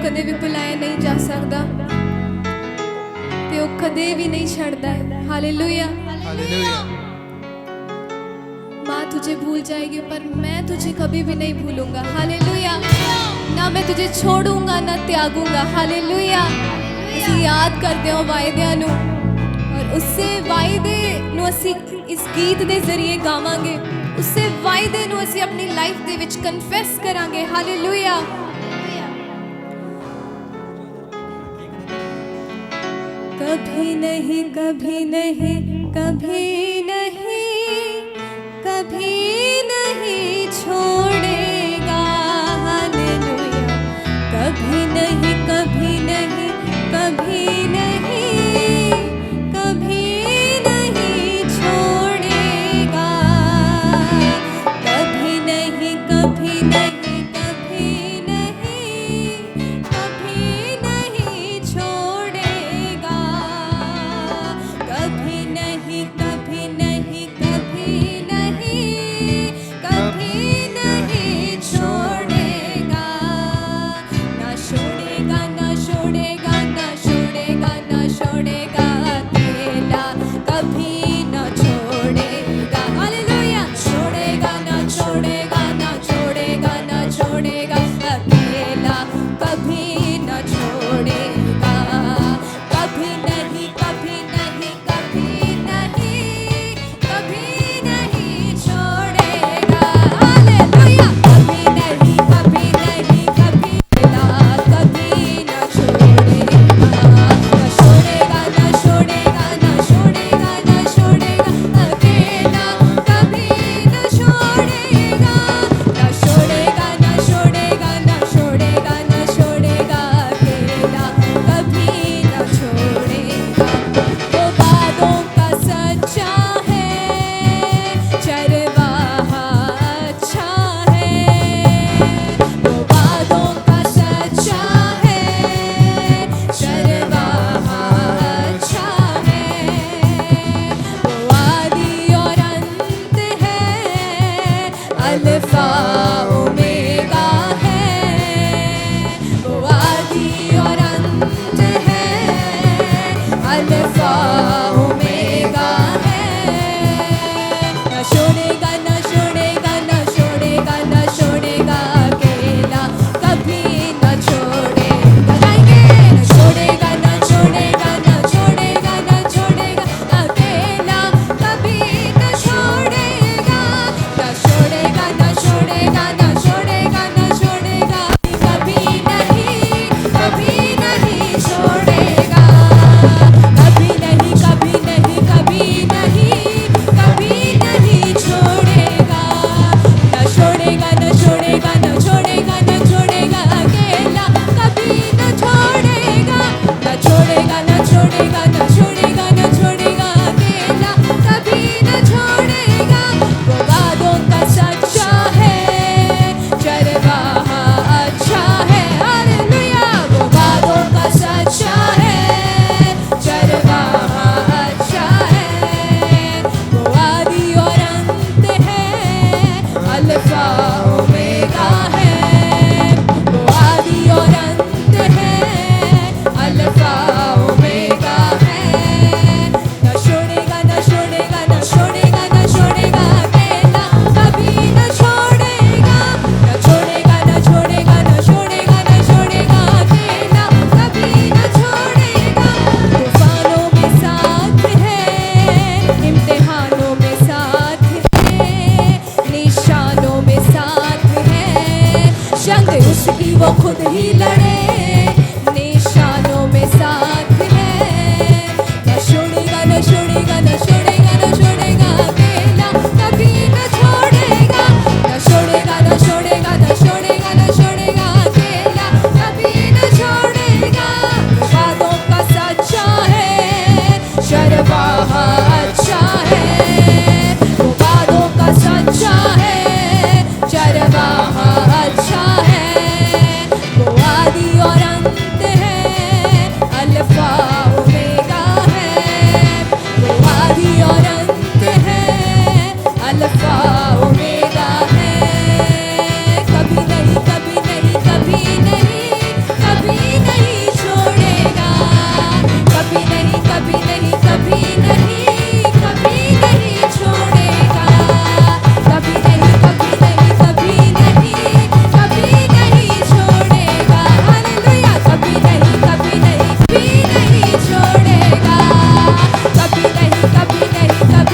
कदे भी भुलाया नहीं जा सकता ते वो कदे भी नहीं छड़ता है। हालेलुया। हालेलुया। माँ तुझे भूल जाएगी पर मैं तुझे कभी भी नहीं भूलूंगा। हालेलुया। ना मैं तुझे छोड़ूंगा ना त्यागूंगा। हालेलुया। ਅਸੀਂ याद करते हो वायदे नू और उससे वायदे नू ਅਸੀਂ इस गीत दे जरिए गावांगे। उससे वायदे नू ਅਸੀਂ अपनी लाइफ दे विच कन्फेस करांगे। हालेलुया। कभी नहीं कभी नहीं कभी नहीं कभी नहीं छोड़ेगा। हालेलुया। कभी नहीं कभी नहीं कभी नहीं कभी नहीं छोड़ेगा। कभी नहीं कभी नहीं कभी नहीं कभी नहीं छोड़ेगा। कभी नहीं कभी नहीं कभी नहीं कभी नहीं छोड़ेगा। ना छोड़ेगा ना छोड़ेगा ना छोड़ेगा ना छोड़ेगा अकेला कभी ना छोड़ेगा। हालेलुया। छोड़ेगा ना छोड़ेगा ना छोड़ेगा ना छोड़ेगा अकेला कभी ना छोड़ेगा। कभी नहीं कभी नहीं कभी नहीं कभी नहीं छोड़ेगा। हालेलुया। कभी नहीं कभी नहीं कभी कभी ना छोड़ेगा। ना छोड़ेगा ना छोड़ेगा ना छोड़ेगा ना छोड़ेगा अकेला कभी ना छोड़ेगा। ना छोड़ेगा ना छोड़ेगा ना छोड़ेगा ना छोड़ेगा अकेला कभी ना छोड़ेगा। वो बातों का सच्चा है चरवाहा अच्छा है। वो बातों का सच्चा है चरवाहा अच्छा है। वो आदि और अंत है अल्फा ओमेगा है। वो आदि और अंत है अल्फा ओमेगा है। ना छोड़ेगा ना छोड़ेगा ना छोड़ेगा ना छोड़ेगा अकेला कभी ना छोड़ेगा। गाएंगे। ना छोड़ेगा ना छोड़ेगा ना छोड़ेगा ना छोड़ेगा अकेला कभी ना छोड़ेगा। ना छोड़ेगा ना छोड़ेगा ना छोड़ेगा ना छोड़ेगा कभी नहीं कभी नहीं छोड़ेगा। कभी नहीं कभी नहीं कभी नहीं कभी नहीं छोड़ेगा। ना छोड़ेगा ना छोड़ेगा ना छोड़ेगा ना छोड़ेगा अकेला कभी ना छोड़ेगा। ना छोड़ेगा ना छोड़ेगा ना छोड़ेगा ना छोड़ेगा अकेला कभी ना छोड़ेगा। वो वादों का सच्चा है चरवाहा अच्छा है। हालेलुया। वो वादों का सच्चा है चरवाहा अच्छा है। वो आदि और अंत है अल्फा ओमेगा है। वो आदि और अंत है अल्फा ओमेगा है। ना छोड़ेगा ना छोड़ेगा ना छोड़ेगा ना छोड़ेगा अकेला कभी ना छोड़ेगा। ना छोड़ेगा ना छोड़ेगा ना छोड़ेगा ना छोड़ेगा अकेला कभी ना छोड़ेगा। तूफानों में साथ है इम्तिहानों में साथ है निशानों में साथ है। जंग उसकी वो खुद ही लड़े निशानों में साथ है। ना छोड़ेगा ना छोड़ेगा ना छोड़ेगा ना छोड़ेगा अकेला कभी ना छोड़ेगा। ना छोड़ेगा ना छोड़ेगा ना छोड़ेगा ना छोड़ेगा अकेला कभी ना छोड़ेगा। वादों का सच्चा है चरवाहा अच्छा है। वो वादों का सच्चा है चरवाहा अच्छा है। वो आदि और अंत है अल्फा ओमेगा है। वो आदि और अंत है अल्फा ओमेगा है। कभी नहीं कभी नहीं कभी नहीं कभी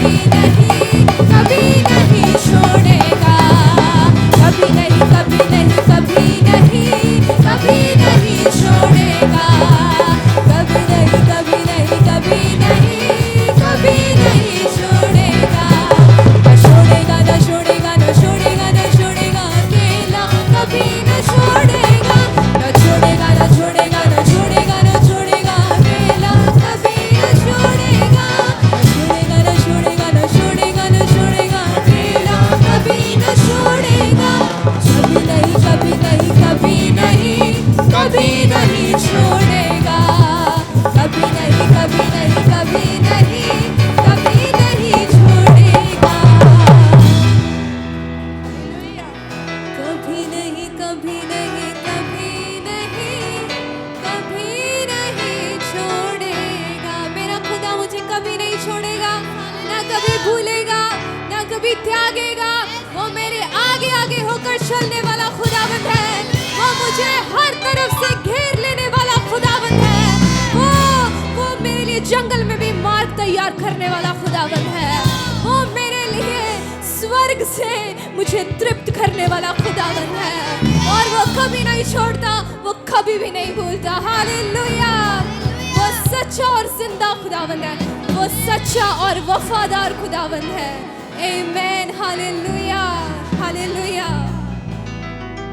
कभी नहीं, कभी नहीं छोड़ेगा, कभी नहीं, कभी नहीं, कभी नहीं, कभी नहीं छोड़ेगा, कभी नहीं, कभी नहीं, कभी नहीं, कभी नहीं छोड़ेगा, न छोड़ेगा, न छोड़ेगा, न छोड़ेगा, न छोड़ेगा अकेला, कभी न छोड़ेगा, न छोड़ेगा, न छोड़ेगा, न छोड़ेगा, न छोड़ेगा अकेला, कभी न छोड़ेगा, न छोड़ेगा, न छोड़ेगा, न छोड़ेगा, न छोड़ेगा अकेला, कभी न छोड़ेगा, कभी नहीं, कभी नहीं, कभी नहीं, कभी नहीं छोड़ेगा, कभी नहीं, कभी नहीं, कभी नहीं, कभी नहीं छोड़ेगा। कभी नहीं, कभी नहीं, कभी नहीं, कभी नहीं छोड़ेगा। मेरा खुदा मुझे कभी नहीं छोड़ेगा, ना कभी भूलेगा, ना कभी त्यागेगा। वो मेरे आगे आगे होकर चलने वाला खुदावंद है। वो मुझे हर तरफ से घेर लेने वाला खुदावंद है। वो मेरे लिए जंगल में भी मार्ग तैयार करने वाला खुदावंद है। वो मेरे लिए स्वर्ग से मुझे तृप्त करने वाला खुदावंद है। और वो कभी नहीं छोड़ता, वो कभी भी नहीं भूलता। हालेलुया। वो सच्चा और जिंदा खुदावंद है। वो सच्चा और वफादार खुदावंद है। आमीन। Hallelujah, hallelujah.